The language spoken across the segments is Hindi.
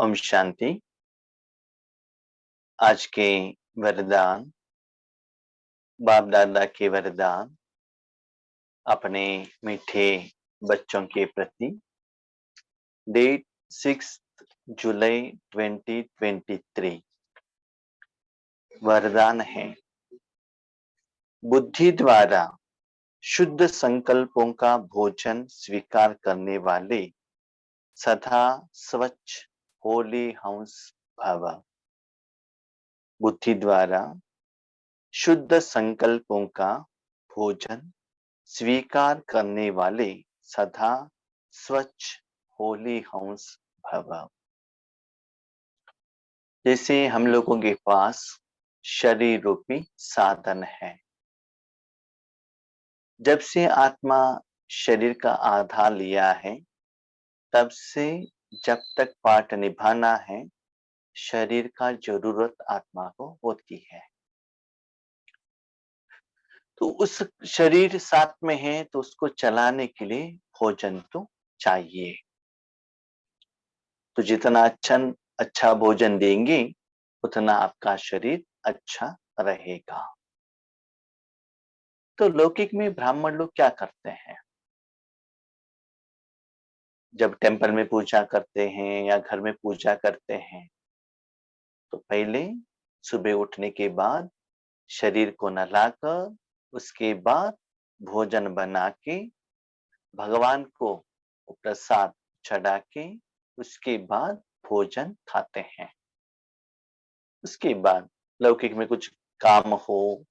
ओम शांति। आज के वरदान, बाप दादा के वरदान अपने मीठे बच्चों के प्रति। डेट 6 जुलाई 2023। वरदान है, बुद्धि द्वारा शुद्ध संकल्पों का भोजन स्वीकार करने वाले सदा स्वच्छ होली हंस भव। बुद्धि द्वारा शुद्ध संकल्पों का भोजन स्वीकार करने वाले सदा स्वच्छ होली हंस भव। जैसे हम लोगों के पास शरीर रूपी साधन है, जब से आत्मा शरीर का आधार लिया है तब से जब तक पाठ निभाना है, शरीर का जरूरत आत्मा को होती है। तो उस शरीर साथ में है तो उसको चलाने के लिए भोजन तो चाहिए। तो जितना अच्छा भोजन देंगे उतना आपका शरीर अच्छा रहेगा। तो लौकिक में ब्राह्मण लोग क्या करते हैं, जब टेम्पल में पूजा करते हैं या घर में पूजा करते हैं तो पहले सुबह उठने के बाद शरीर को नहलाकर उसके बाद भोजन बना के भगवान को प्रसाद चढ़ा के उसके बाद भोजन खाते हैं। उसके बाद लौकिक में कुछ काम हो,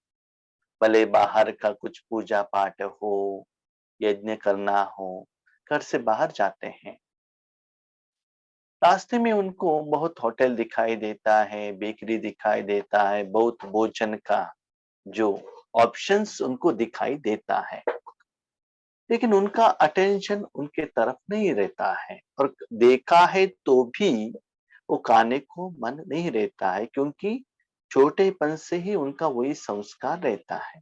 भले बाहर का कुछ पूजा पाठ हो, यज्ञ करना हो, घर से बाहर जाते हैं। रास्ते में उनको बहुत होटल दिखाई देता है, बेकरी दिखाई देता है, बहुत भोजन का जो ऑप्शंस उनको दिखाई देता है, लेकिन उनका अटेंशन उनके तरफ नहीं रहता है और देखा है तो भी वो खाने को मन नहीं रहता है, क्योंकि छोटेपन से ही उनका वही संस्कार रहता है।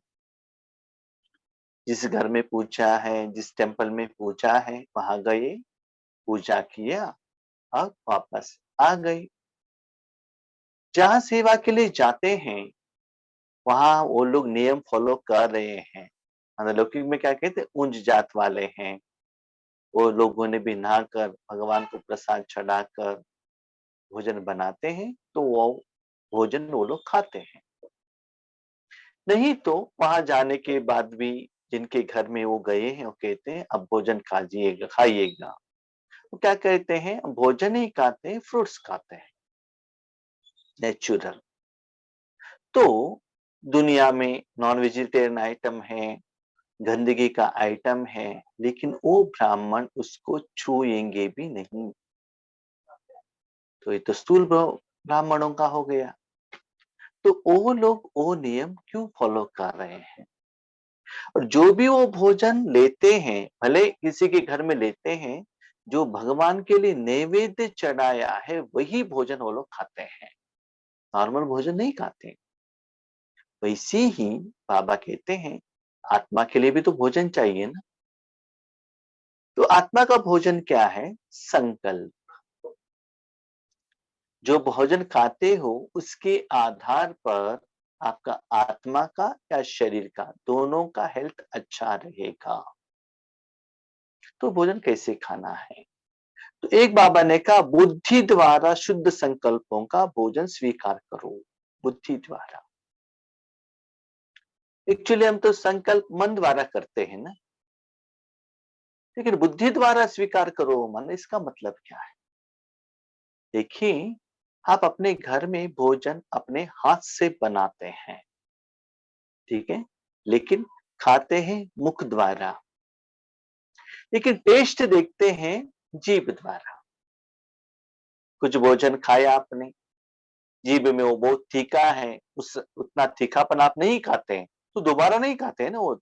जिस घर में पूजा है, जिस टेम्पल में पूजा है, वहां गए, पूजा किया और वापस आ गए। जहाँ सेवा के लिए जाते हैं वहां वो लोग नियम फॉलो कर रहे हैं। लौकिक में क्या कहते हैं, उच्च जात वाले हैं, वो लोगों ने भी नहाकर भगवान को प्रसाद चढ़ाकर भोजन बनाते हैं, तो वो भोजन वो लोग खाते हैं। नहीं तो वहां जाने के बाद भी जिनके घर में वो गए हैं वो कहते हैं अब भोजन खाइएगा खाइएगा। वो क्या कहते हैं, भोजन ही खाते हैं, फ्रूट्स खाते हैं, नेचुरल। तो दुनिया में नॉन वेजिटेरियन आइटम है, गंदगी का आइटम है, लेकिन वो ब्राह्मण उसको छुएंगे भी नहीं। तो ये तो स्थूल ब्राह्मणों का हो गया। तो वो लोग वो नियम क्यों फॉलो कर रहे हैं, और जो भी वो भोजन लेते हैं, भले किसी के घर में लेते हैं, जो भगवान के लिए नैवेद्य चढ़ाया है वही भोजन वो लोग खाते हैं, नॉर्मल भोजन नहीं खाते। वैसे ही बाबा कहते हैं आत्मा के लिए भी तो भोजन चाहिए ना। तो आत्मा का भोजन क्या है, संकल्प। जो भोजन खाते हो उसके आधार पर आपका आत्मा का या शरीर का दोनों का हेल्थ अच्छा रहेगा। तो भोजन कैसे खाना है, तो एक बाबा ने कहा बुद्धि द्वारा शुद्ध संकल्पों का भोजन स्वीकार करो। बुद्धि द्वारा, एक्चुअली हम तो संकल्प मन द्वारा करते हैं ना, लेकिन बुद्धि द्वारा स्वीकार करो मन, इसका मतलब क्या है। देखिए, आप अपने घर में भोजन अपने हाथ से बनाते हैं, ठीक है, लेकिन खाते हैं मुख द्वारा, लेकिन टेस्ट देखते हैं जीभ द्वारा। कुछ भोजन खाया आपने, जीभ में वो बहुत तीखा है, उस उतना तीखापन आप नहीं खाते हैं, तो दोबारा नहीं खाते हैं ना। वो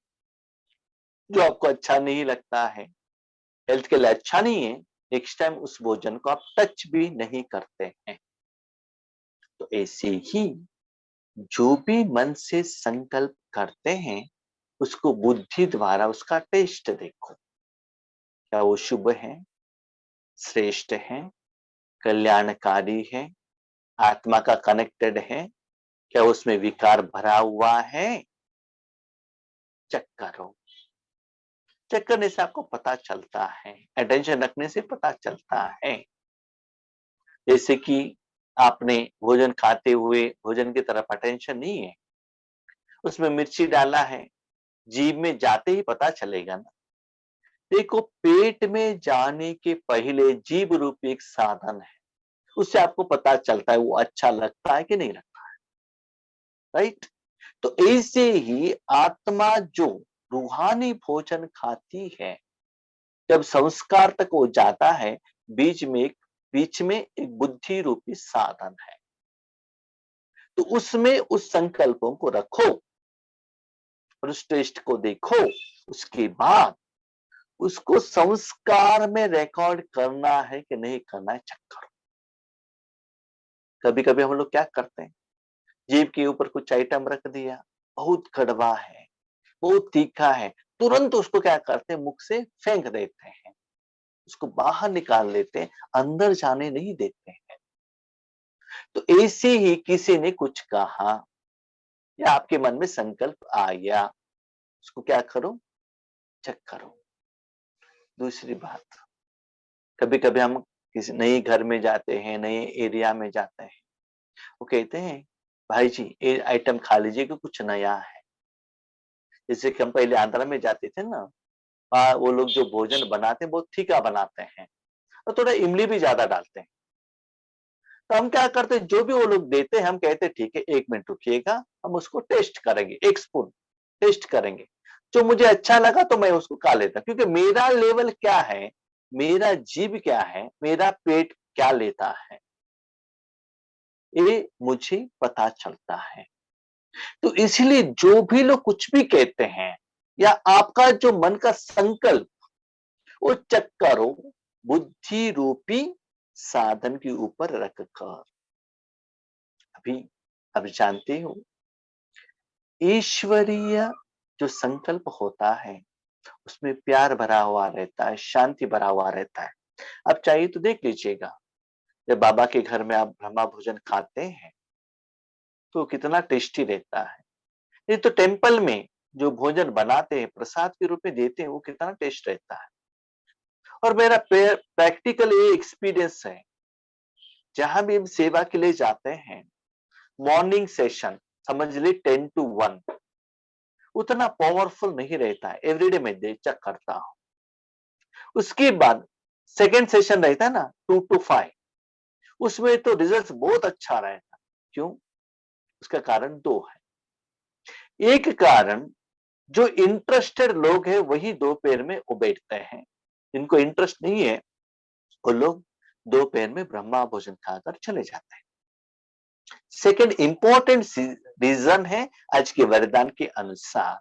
जो आपको अच्छा नहीं लगता है, हेल्थ के लिए अच्छा नहीं है, नेक्स्ट टाइम उस भोजन को आप टच भी नहीं करते हैं। तो ऐसे ही जो भी मन से संकल्प करते हैं उसको बुद्धि द्वारा उसका टेस्ट देखो, क्या वो शुभ है, श्रेष्ठ है, कल्याणकारी है, आत्मा का कनेक्टेड है, क्या उसमें विकार भरा हुआ है? चेक करो। चेक करने से आपको पता चलता है, अटेंशन रखने से पता चलता है। जैसे कि आपने भोजन खाते हुए भोजन की तरफ अटेंशन नहीं है, उसमें मिर्ची डाला है, जीभ में जाते ही पता चलेगा ना। देखो, पेट में जाने के पहले जीभ रूपी एक साधन है, उससे आपको पता चलता है वो अच्छा लगता है कि नहीं लगता, राइट? तो ऐसे ही आत्मा जो रूहानी भोजन खाती है, जब संस्कार तक वो जाता है, बीच में एक बुद्धि रूपी साधन है, तो उसमें उस संकल्पों को रखो और उस टेस्ट को देखो। उसके बाद उसको संस्कार में रिकॉर्ड करना है कि नहीं करना है, चेक करो। कभी कभी हम लोग क्या करते हैं, जीभ के ऊपर कुछ आइटम रख दिया, बहुत कड़वा है, बहुत तीखा है, तुरंत उसको क्या करते हैं, मुख से फेंक देते हैं, उसको बाहर निकाल लेते हैं, अंदर जाने नहीं देते हैं। तो ऐसे ही किसी ने कुछ कहा या आपके मन में संकल्प आ गया, उसको क्या करो, चेक करो। दूसरी बात, कभी कभी हम किसी नए घर में जाते हैं, नए एरिया में जाते हैं, वो कहते हैं भाई जी ये आइटम खा लीजिए कि कुछ नया है। जैसे कि हम पहले आंध्र में जाते थे ना, वो लोग जो भोजन बनाते हैं बहुत फीका बनाते हैं और थोड़ा इमली भी ज्यादा डालते हैं। तो हम क्या करते हैं, जो भी वो लोग देते हैं हम कहते हैं ठीक है 1 मिनट रुकिएगा, हम उसको टेस्ट करेंगे, 1 स्पून टेस्ट करेंगे। जो मुझे अच्छा लगा तो मैं उसको खा लेता, क्योंकि मेरा लेवल क्या है, मेरा जीभ क्या है, मेरा पेट क्या लेता है, ये मुझे पता चलता है। तो इसलिए जो भी लोग कुछ भी कहते हैं या आपका जो मन का संकल्प, वो चेक करो बुद्धि रूपी साधन के ऊपर रखकर। अभी अब जानते हो, ईश्वरीय जो संकल्प होता है उसमें प्यार भरा हुआ रहता है, शांति भरा हुआ रहता है। अब चाहिए तो देख लीजिएगा, जब बाबा के घर में आप ब्रह्मा भोजन खाते हैं तो कितना टेस्टी रहता है। ये तो टेम्पल में जो भोजन बनाते हैं, प्रसाद के रूप में देते हैं, वो कितना टेस्ट रहता है। और मेरा प्रैक्टिकल ये एक्सपीरियंस है, जहां भी हम सेवा के लिए जाते हैं, मॉर्निंग सेशन समझ ली 10 to 1 उतना पावरफुल नहीं रहता है, एवरीडे मैं दे चेक करता हूं। उसके बाद सेकेंड सेशन रहता है ना 2 to 5, उसमें तो रिजल्ट बहुत अच्छा रहता। क्यों? उसका कारण दो है। एक कारण, जो इंटरेस्टेड लोग हैं वही दोपहर में वो बैठते हैं, जिनको इंटरेस्ट नहीं है वो लोग दोपहर में ब्रह्मा भोजन खाकर चले जाते हैं। सेकंड इंपॉर्टेंट रीजन है, आज के वरदान के अनुसार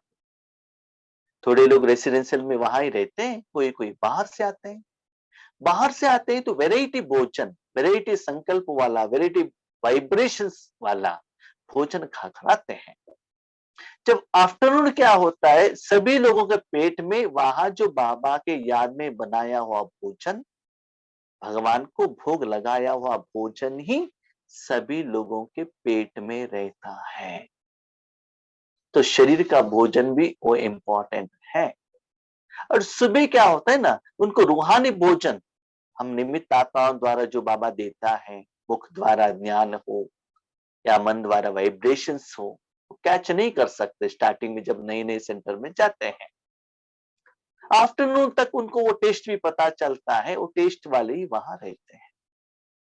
थोड़े लोग रेसिडेंशियल में वहां ही रहते हैं, कोई कोई बाहर से आते हैं। बाहर से आते हैं तो वेराइटी भोजन, वेराइटी संकल्प वाला, वेराइटी वाइब्रेशंस वाला भोजन खा खाते हैं। जब आफ्टरनून क्या होता है, सभी लोगों के पेट में वहां जो बाबा के याद में बनाया हुआ भोजन, भगवान को भोग लगाया हुआ भोजन ही सभी लोगों के पेट में रहता है। तो शरीर का भोजन भी वो इम्पोर्टेंट है। और सुबह क्या होता है ना, उनको रूहानी भोजन हम निमित्त आत्माओं द्वारा जो बाबा देता है, मुख द्वारा ज्ञान हो या मन द्वारा वाइब्रेशंस हो, कैच नहीं कर सकते स्टार्टिंग में जब नए नए सेंटर में जाते हैं। आफ्टरनून तक उनको वो टेस्ट भी पता चलता है, वो टेस्ट वाले ही वहां रहते हैं।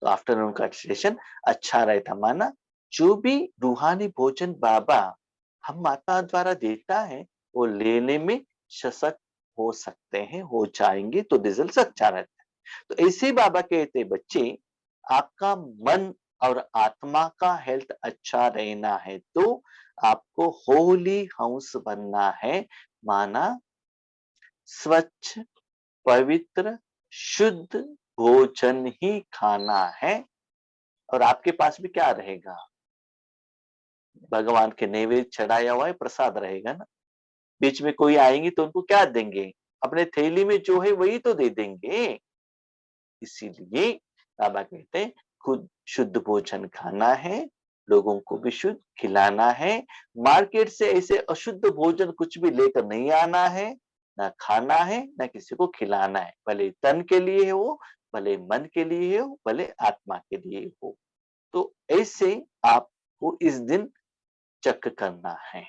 तो आफ्टरनून का सेशन अच्छा रहता। माना जो भी रूहानी भोजन बाबा हम माता द्वारा देता है वो लेने में सशक्त हो सकते हैं, हो जाएंगे तो रिजल्ट अच्छा रहता है। तो ऐसे ही बाबा कहते बच्चे, आपका मन और आत्मा का हेल्थ अच्छा रहना है तो आपको होली हंस बनना है। माना स्वच्छ, पवित्र, शुद्ध भोजन ही खाना है। और आपके पास भी क्या रहेगा, भगवान के नैवेद्य चढ़ाया हुआ है, प्रसाद रहेगा ना। बीच में कोई आएंगे तो उनको क्या देंगे, अपने थैली में जो है वही तो दे देंगे। इसीलिए बाबा कहते हैं खुद शुद्ध भोजन खाना है, लोगों को भी शुद्ध खिलाना है, मार्केट से ऐसे अशुद्ध भोजन कुछ भी लेकर नहीं आना है, ना खाना है, ना किसी को खिलाना है, भले तन के लिए हो, भले मन के लिए हो, भले आत्मा के लिए हो। तो ऐसे आपको इस दिन चक करना है।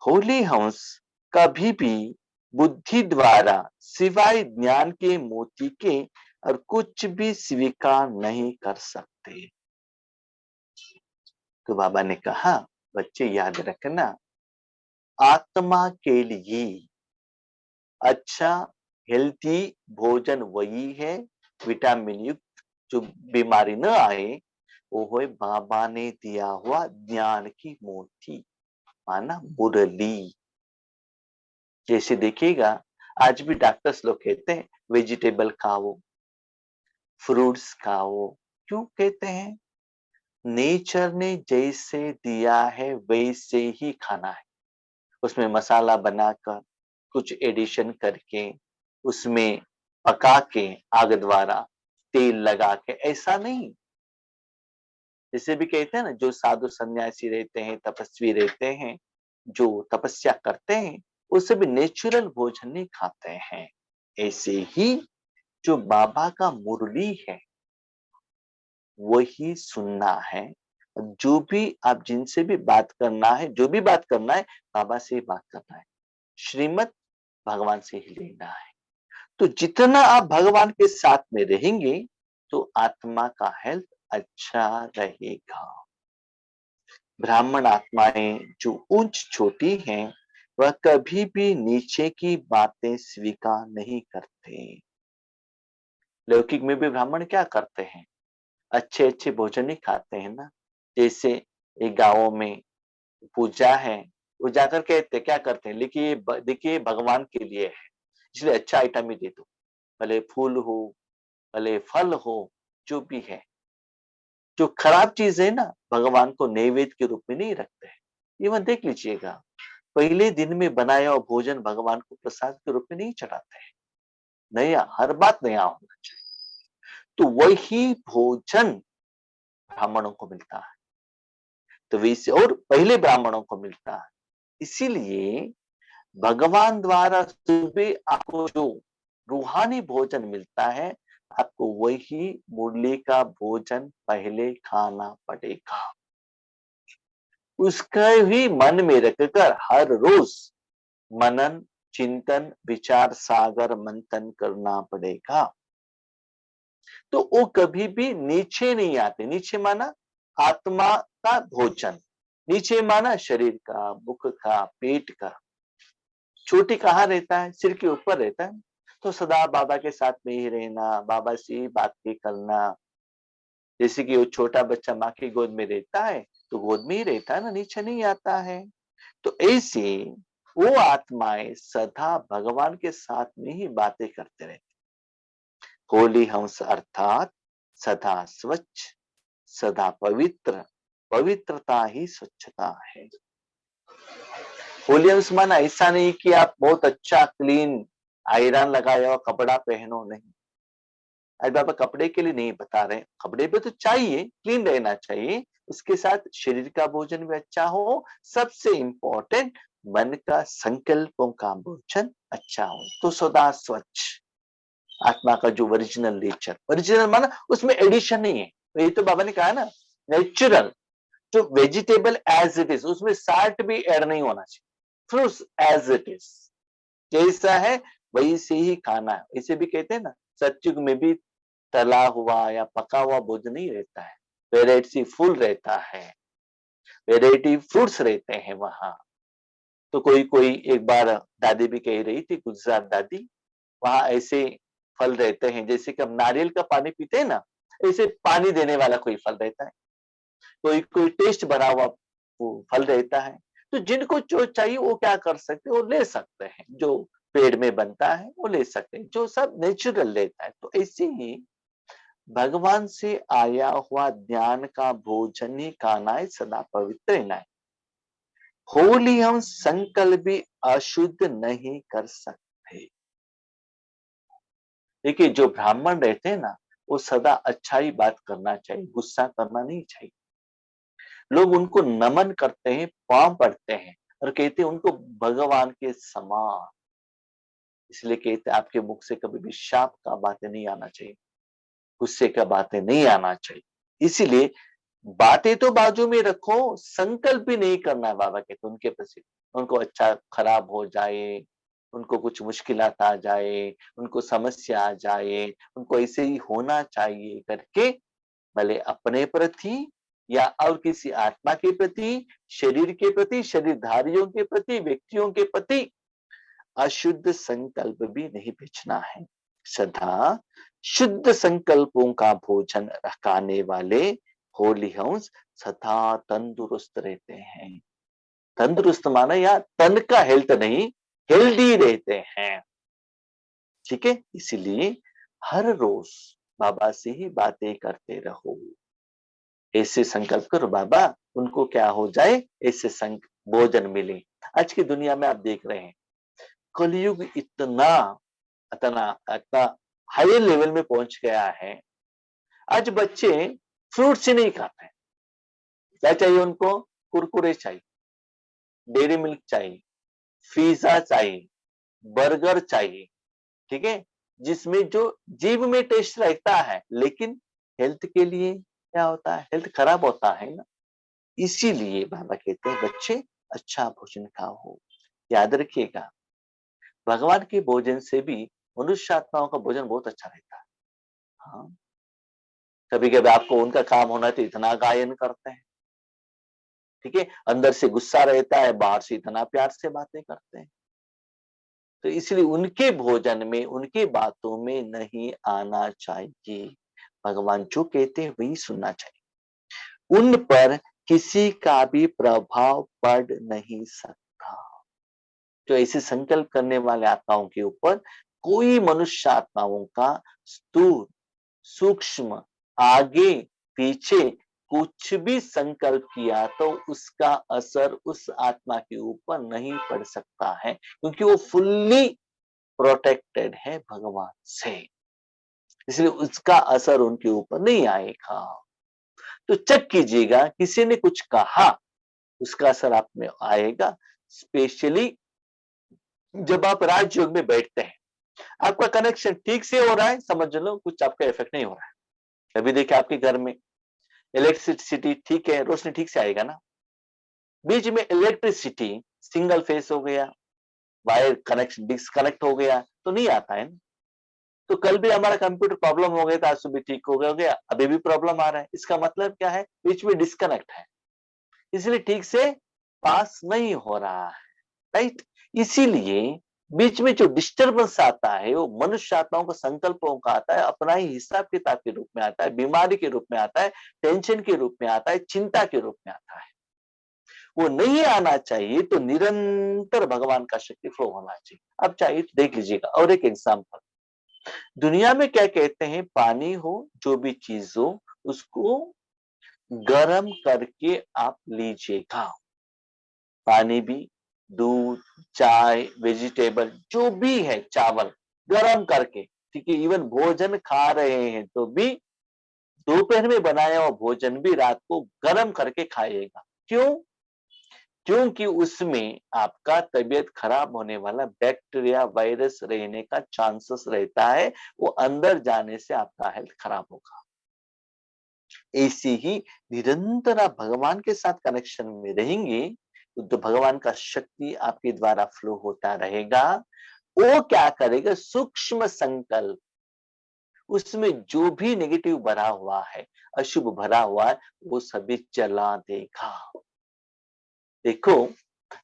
होली हंस कभी भी बुद्धि द्वारा सिवाय ज्ञान के मोती के और कुछ भी स्वीकार नहीं कर सकते। तो बाबा ने कहा, बच्चे याद रखना, आत्मा के लिए अच्छा हेल्थी भोजन वही है, विटामिन युक्त, जो बीमारी न आए, वो है बाबा ने दिया हुआ ज्ञान की मोती, माना मुरली। जैसे देखिएगा, आज भी डॉक्टर्स लोग कहते हैं वेजिटेबल खाओ, फ्रूट्स खाओ। क्यों कहते हैं? नेचर ने जैसे दिया है वैसे ही खाना है। उसमें मसाला बनाकर, कुछ एडिशन करके, उसमें पका के, आग द्वारा तेल लगा के, ऐसा नहीं। जैसे भी कहते हैं ना, जो साधु सन्यासी रहते हैं, तपस्वी रहते हैं, जो तपस्या करते हैं, वो सभी नेचुरल भोजन नहीं खाते हैं। ऐसे ही जो बाबा का मुरली है, वही सुनना है। जो भी आप जिनसे भी बात करना है, जो भी बात करना है, बाबा से ही बात करना है, श्रीमत भगवान से ही लेना है। तो जितना आप भगवान के साथ में रहेंगे, तो आत्मा का हेल्थ अच्छा रहेगा। ब्राह्मण आत्माएं जो ऊंच छोटी हैं, वह कभी भी नीचे की बातें स्वीकार नहीं करते। लौकिक में भी ब्राह्मण क्या करते हैं? अच्छे अच्छे भोजन ही खाते हैं ना। जैसे एक गांवों में पूजा है, वो जाकर कहते क्या करते हैं, लिखिए देखिए भगवान के लिए है, इसलिए अच्छा आइटम ही दे दो, भले फूल हो, भले फल हो, जो भी है। जो खराब चीज है ना, भगवान को नैवेद्य के रूप में नहीं रखते हैं। ये मत देख लीजिएगा, पहले दिन में बनाया हुआ भोजन भगवान को प्रसाद के रूप में नहीं चढ़ाते हैं। नया, हर बात नया होना चाहिए। तो वही भोजन ब्राह्मणों को मिलता है, तो वैसे और पहले ब्राह्मणों को मिलता है। इसीलिए भगवान द्वारा सुबह आपको जो रूहानी भोजन मिलता है, आपको वही मुरली का भोजन पहले खाना पड़ेगा। उसका ही मन में रखकर हर रोज मनन, चिंतन, विचार सागर मंथन करना पड़ेगा। तो वो कभी भी नीचे नहीं आते। नीचे माना आत्मा का भोजन, नीचे माना शरीर का, मुख का, पेट का। छोटी कहाँ रहता है? सिर के ऊपर रहता है। तो सदा बाबा के साथ में ही रहना, बाबा से ही बातें करना। जैसे कि वो छोटा बच्चा माँ की गोद में रहता है, तो गोद में ही रहता है ना, नीचे नहीं आता है। तो ऐसे वो आत्माएं सदा भगवान के साथ में ही बातें करते रहते। होली हंस अर्थात सदा स्वच्छ, सदा पवित्र, पवित्रता ही स्वच्छता है। होली हंस माना ऐसा नहीं कि आप बहुत अच्छा क्लीन आयरन लगाया हुआ कपड़ा पहनो, नहीं। आज बाबा कपड़े के लिए नहीं बता रहे, कपड़े पे तो चाहिए, क्लीन रहना चाहिए, उसके साथ शरीर का भोजन भी अच्छा हो, सबसे इंपॉर्टेंट मन का संकल्पों का भोजन अच्छा हो, तो सदा स्वच्छ। आत्मा का जो ओरिजिनल नेचर, ओरिजिनल माना उसमें एडिशन नहीं है, तो ये तो बाबा ने कहा ना, नेचुरल, जो वेजिटेबल एज इट इज, उसमें साल्ट भी ऐड नहीं होना चाहिए। फ्रूट्स एज इट इज, जैसा है वैसे ही खाना है। इसे भी कहते हैं ना, सत्युग में भी तला हुआ या पका हुआ भोजन नहीं रहता है, वेराइटी फुल रहता है, वेराइटी फ्रूट्स रहते हैं वहां। तो कोई कोई एक बार दादी भी कह रही थी, गुजरात दादी, वहां ऐसे फल रहते हैं, जैसे कि हम नारियल का पानी पीते हैं ना, ऐसे पानी देने वाला कोई फल रहता है, कोई कोई टेस्ट भरा हुआ वो फल रहता है। तो जिनको जो चाहिए वो क्या कर सकते हैं, वो ले सकते हैं, जो पेड़ में बनता है वो ले सकते हैं, जो सब नेचुरल रहता है। तो ऐसे ही भगवान से आया हुआ ज्ञान का भोजन ही खाना है, सदा पवित्र रहना है। होली हम संकल्प भी अशुद्ध नहीं कर सकते। देखिए जो ब्राह्मण रहते हैं ना, वो सदा अच्छा ही बात करना चाहिए, गुस्सा करना नहीं चाहिए। लोग उनको नमन करते हैं, पाँव पड़ते हैं और कहते हैं उनको भगवान के समान। इसलिए कहते हैं आपके मुख से कभी भी शाप का बातें नहीं आना चाहिए, गुस्से का बातें नहीं आना चाहिए। इसीलिए बातें तो बाजू में रखो, संकल्प भी नहीं करना है बाबा कहते उनके प्रति। उनको अच्छा खराब हो जाए, उनको कुछ मुश्किलात आ जाए, उनको समस्या आ जाए, उनको ऐसे ही होना चाहिए करके, भले अपने प्रति या और किसी आत्मा के प्रति, शरीर के प्रति, शरीरधारियों के प्रति, व्यक्तियों के प्रति अशुद्ध संकल्प भी नहीं बेचना है। सदा शुद्ध संकल्पों का भोजन खाने वाले होली हंस सदा तंदुरुस्त रहते हैं। तंदुरुस्त माना या तन का हेल्थ नहीं, हेल्दी रहते हैं। ठीक है, इसीलिए हर रोज बाबा से ही बातें करते रहो। ऐसे संकल्प करो बाबा उनको क्या हो जाए, ऐसे भोजन मिले। आज की दुनिया में आप देख रहे हैं कलयुग इतना इतना इतना हाई लेवल में पहुंच गया है। आज बच्चे फ्रूट्स ही नहीं खाते हैं। क्या चाहिए उनको? कुरकुरे चाहिए, डेयरी मिल्क चाहिए, पिज्जा चाहिए, बर्गर चाहिए। ठीक है, जिसमें जो जीभ में टेस्ट रहता है, लेकिन हेल्थ के लिए क्या होता है, हेल्थ खराब होता है ना। इसीलिए बाबा कहते हैं बच्चे अच्छा भोजन खाओ। याद रखिएगा भगवान के भोजन से भी मनुष्य आत्माओं का भोजन बहुत अच्छा रहता है। हाँ, कभी कभी आपको उनका काम होना तो इतना गायन करते हैं, ठीक है, अंदर से गुस्सा रहता है, बाहर से इतना प्यार से बातें करते हैं। तो इसलिए उनके भोजन में, उनकी बातों में नहीं आना चाहिए। भगवान जो कहते हैं वही सुनना चाहिए। उन पर किसी का भी प्रभाव पड़ नहीं सकता। जो ऐसे संकल्प करने वाले आत्माओं के ऊपर कोई मनुष्य आत्माओं का स्थूल, सूक्ष्म, आगे पीछे कुछ भी संकल्प किया तो उसका असर उस आत्मा के ऊपर नहीं पड़ सकता है, क्योंकि वो फुल्ली प्रोटेक्टेड है भगवान से। इसलिए उसका असर उनके ऊपर नहीं आएगा। तो चेक कीजिएगा किसी ने कुछ कहा, उसका असर आप में आएगा। स्पेशली जब आप राजयोग में बैठते हैं, आपका कनेक्शन ठीक से हो रहा है, समझ लो कुछ आपका इफेक्ट नहीं हो रहा है। अभी देखिए आपके घर में इलेक्ट्रिसिटी ठीक है, रोशनी ठीक से आएगा ना। बीच में इलेक्ट्रिसिटी सिंगल फेस हो गया, वायर कनेक्शन डिस्कनेक्ट हो गया तो नहीं आता है ना। तो कल भी हमारा कंप्यूटर प्रॉब्लम हो गया था, आज सुबह ठीक हो गया, अभी भी प्रॉब्लम आ रहा है। इसका मतलब क्या है, बीच में डिस्कनेक्ट है, इसलिए ठीक से पास नहीं हो रहा है। राइट, इसीलिए बीच में जो डिस्टरबेंस आता है वो मनुष्य आत्माओं का संकल्पों का आता है, अपना ही हिसाब किताब के रूप में आता है, बीमारी के रूप में आता है, टेंशन के रूप में आता है, चिंता के रूप में आता है। वो नहीं आना चाहिए। तो निरंतर भगवान का शक्ति फ्लो होना चाहिए। अब चाहिए तो देख लीजिएगा और एक एग्जाम्पल, दुनिया में क्या कहते हैं, पानी हो जो भी चीज हो उसको गर्म करके आप लीजिएगा। पानी भी, दूध, चाय, वेजिटेबल जो भी है, चावल गर्म करके, ठीक है, इवन भोजन खा रहे हैं तो भी दोपहर में बनाया हुआ भोजन भी रात को गर्म करके खाइएगा। क्यों? क्योंकि उसमें आपका तबीयत खराब होने वाला बैक्टीरिया, वायरस रहने का चांसेस रहता है, वो अंदर जाने से आपका हेल्थ खराब होगा। ऐसे ही निरंतर आप भगवान के साथ कनेक्शन में रहेंगे तो भगवान का शक्ति आपके द्वारा फ्लो होता रहेगा। वो क्या करेगा, सूक्ष्म संकल्प, उसमें जो भी नेगेटिव भरा हुआ है, अशुभ भरा हुआ है, वो सभी जला देगा। देखो,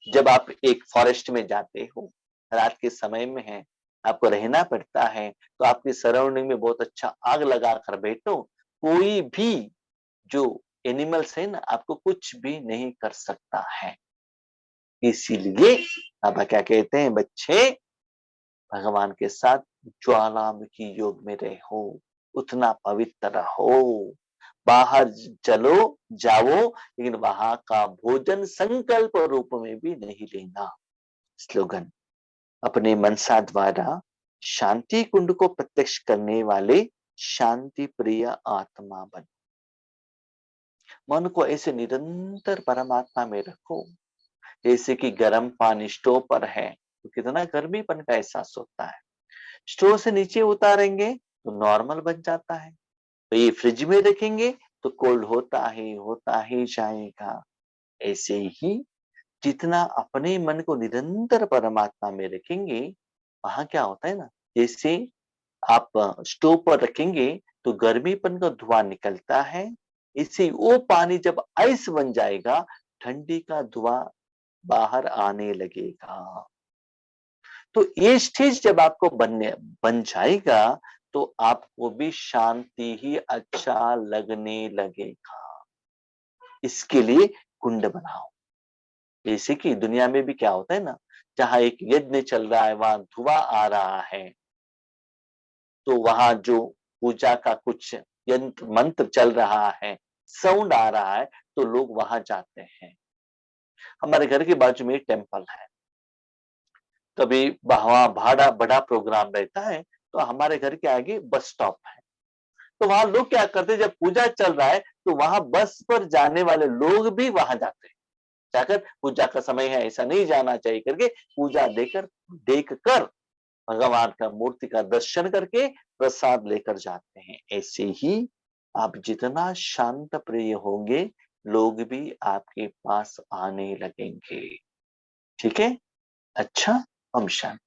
जब आप एक फॉरेस्ट में जाते हो, रात के समय में है, आपको रहना पड़ता है, तो आपकी सराउंडिंग में बहुत अच्छा आग लगा कर बैठो। कोई भी जो एनिमल्स है ना, आपको कुछ भी नहीं कर सकता है। इसीलिए बाबा क्या कहते हैं, बच्चे भगवान के साथ ज्वालामुखी योग में रहो, उतना पवित्र रहो। बाहर चलो, जाओ, लेकिन वहां का भोजन संकल्प रूप में भी नहीं लेना। स्लोगन, अपने मनसा द्वारा शांति कुंड को प्रत्यक्ष करने वाले शांति प्रिय आत्मा बनो। मन को ऐसे निरंतर परमात्मा में रखो, जैसे कि गर्म पानी स्टोव पर है तो कितना गर्मीपन का एहसास होता है, स्टोव से नीचे उतारेंगे तो नॉर्मल बन जाता है, तो ये फ्रिज में रखेंगे तो कोल्ड होता ही जाएगा। ऐसे ही जितना अपने मन को निरंतर परमात्मा में रखेंगे, वहां क्या होता है ना, जैसे आप स्टोव पर रखेंगे तो गर्मीपन का धुआं निकलता है, इससे वो पानी जब आइस बन जाएगा, ठंडी का धुआं बाहर आने लगेगा। तो ये स्टेज जब आपको बन जाएगा, तो आपको भी शांति ही अच्छा लगने लगेगा। इसके लिए कुंड बनाओ। जैसे कि दुनिया में भी क्या होता है ना, जहाँ एक यज्ञ चल रहा है वहां धुआं आ रहा है, तो वहां जो पूजा का कुछ यंत्र मंत्र चल रहा है, साउंड आ रहा है, तो लोग वहां जाते हैं। हमारे घर के बाजू में टेम्पल है, कभी वहां बड़ा बड़ा प्रोग्राम रहता है, तो हमारे घर के आगे बस स्टॉप है, तो वहां लोग क्या करते हैं, जब पूजा चल रहा है तो वहां बस पर जाने वाले लोग भी वहां जाते हैं, जाकर पूजा का समय है ऐसा नहीं जाना चाहिए करके पूजा देख कर भगवान का मूर्ति का दर्शन करके प्रसाद लेकर जाते हैं। ऐसे ही आप जितना शांत प्रिय होंगे, लोग भी आपके पास आने लगेंगे। ठीक है? अच्छा, हम शांत।